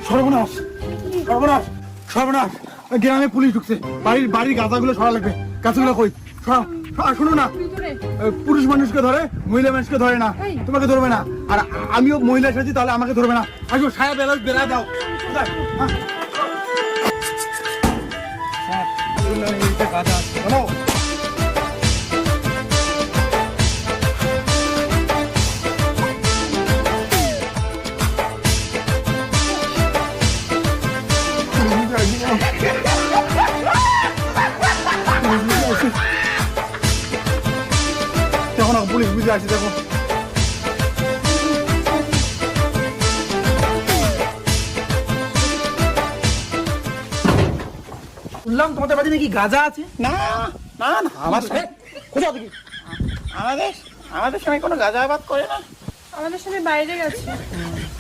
সর্বনাশ সর্বনাশ সর্বনাশ, গ্রামে পুলিশ ঢুকছে। বাড়ির গাছাগুলো সরা লাগবে। গাছগুলো কই? শোনো না, পুরুষ মানুষকে ধরে, মহিলা মানুষকে ধরে না। তোমাকে ধরবে না। আর আমিও মহিলা এসেছি, তাহলে আমাকে ধরবে না। আসো, সায়া বেলা দাও। দেখো না, পুলিশ বুঝে আসছে। দেখো শুনলাম তোমাদের বাড়ি নাকি গাঁজা আছে। না না না, আমার কোথাও দেখি আমাদের সঙ্গে কোনো গাঁজাবাদ করে না। আমাদের সাথে বাইরে গেছে।